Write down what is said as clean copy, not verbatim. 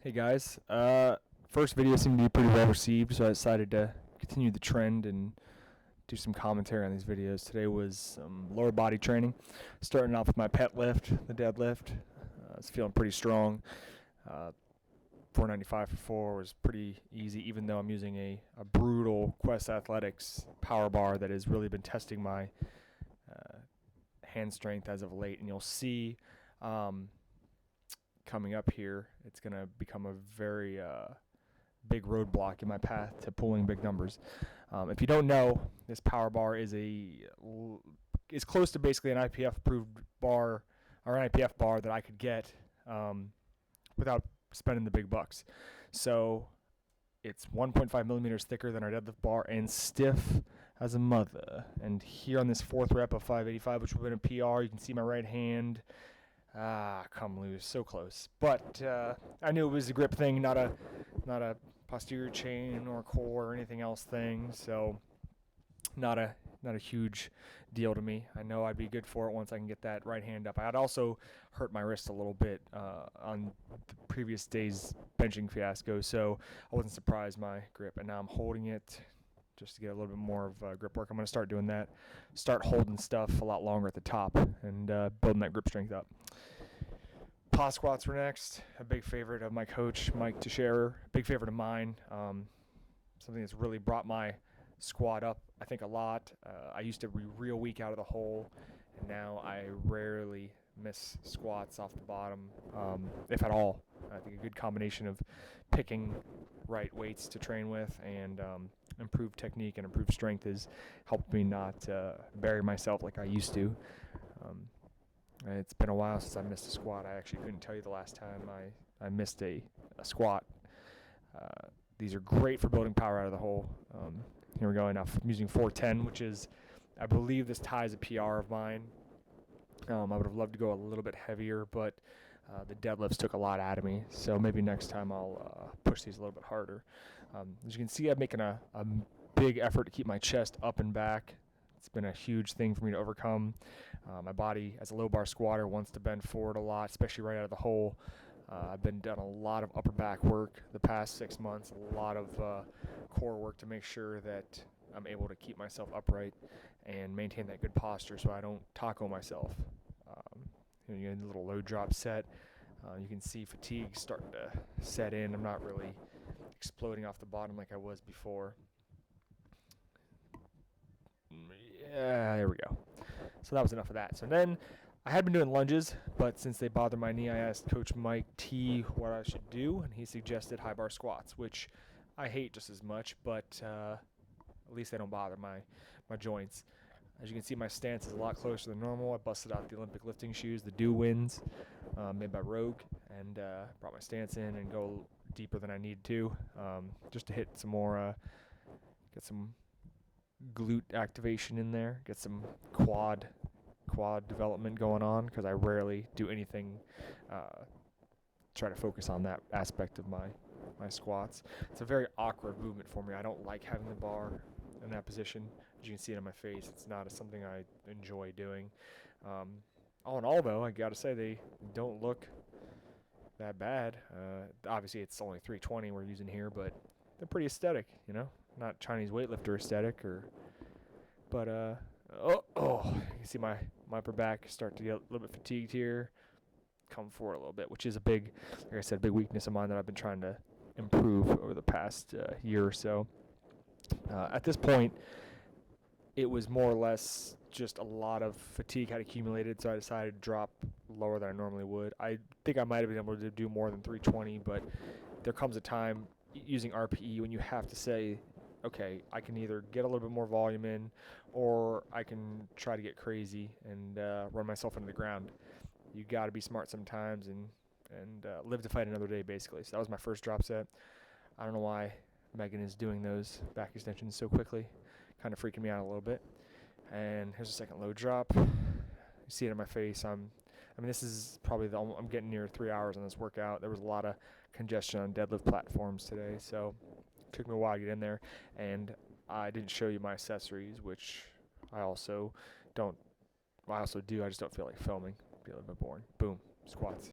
Hey guys, first video seemed to be pretty well received, so I decided to continue the trend and do some commentary on these videos. Today was some lower body training, starting off with my pet lift, the deadlift. I was feeling pretty strong. Uh, 495 for 4 was pretty easy, even though I'm using a brutal Quest Athletics power bar that has really been testing my uh, hand strength as of late. And you'll see coming up here, it's going to become a very big roadblock in my path to pulling big numbers. If you don't know, this power bar is close to basically an IPF approved bar or an IPF bar that I could get without spending the big bucks. So it's 1.5 millimeters thicker than our deadlift bar and stiff as a mother. And here on this fourth rep of 585, which would have been a PR, you can see my right hand. Come loose, so close. But I knew it was a grip thing, not a posterior chain or core or anything else thing. So not a huge deal to me. I know I'd be good for it once I can get that right hand up. I'd also hurt my wrist a little bit on the previous day's benching fiasco, so I wasn't surprised my grip. And now I'm holding it just to get a little bit more of grip work. I'm going to start doing that, start holding stuff a lot longer at the top and building that grip strength up. Pause squats were next. A big favorite of my coach, Mike Teixeira. Big favorite of mine. Something that's really brought my squat up, I think, a lot. I used to be real weak out of the hole, and now I rarely miss squats off the bottom, if at all. I think a good combination of picking right weights to train with and improved technique and improved strength has helped me not bury myself like I used to. It's been a while since I missed a squat. I actually couldn't tell you the last time I missed a squat. These are great for building power out of the hole. Here we go. Now I'm using 410, which is, I believe this ties a PR of mine. I would have loved to go a little bit heavier, but the deadlifts took a lot out of me. So maybe next time I'll push these a little bit harder. As you can see, I'm making a big effort to keep my chest up and back. It's been a huge thing for me to overcome. My body, as a low bar squatter, wants to bend forward a lot, especially right out of the hole. I've been done a lot of upper back work the past 6 months, a lot of core work to make sure that I'm able to keep myself upright and maintain that good posture so I don't taco myself. You get a little low drop set. You can see fatigue starting to set in. I'm not really exploding off the bottom like I was before. Yeah, there we go. So that was enough of that. So then I had been doing lunges, but since they bother my knee, I asked Coach Mike T what I should do, and he suggested high bar squats, which I hate just as much, but at least they don't bother my joints. As you can see, my stance is a lot closer than normal. I busted out the Olympic lifting shoes, the Dew Winds, made by Rogue, and brought my stance in and go deeper than I needed to, just to hit some more, get some glute activation in there, get some quad development going on, because I rarely do anything try to focus on that aspect of my squats. It's a very awkward movement for me. I don't like having the bar in that position. As you can see it on my face, it's not something I enjoy doing. All in all, though, I gotta say they don't look that bad. Obviously it's only 320 we're using here, but they're pretty aesthetic, not Chinese weightlifter aesthetic, but you can see my upper back start to get a little bit fatigued here, come forward a little bit, which is like I said, a big weakness of mine that I've been trying to improve over the past year or so. At this point, it was more or less just a lot of fatigue had accumulated, so I decided to drop lower than I normally would. I think I might have been able to do more than 320, but there comes a time using RPE when you have to say, okay, I can either get a little bit more volume in, or I can try to get crazy and run myself into the ground. You got to be smart sometimes and live to fight another day, basically. So that was my first drop set. I don't know why Megan is doing those back extensions so quickly. Kind of freaking me out a little bit. And here's a second low drop. You see it in my face. This is probably I'm getting near 3 hours on this workout. There was a lot of congestion on deadlift platforms today, so it took me a while to get in there. And I didn't show you my accessories, which I also do. I just don't feel like filming. It'd be a little bit boring. Boom, squats.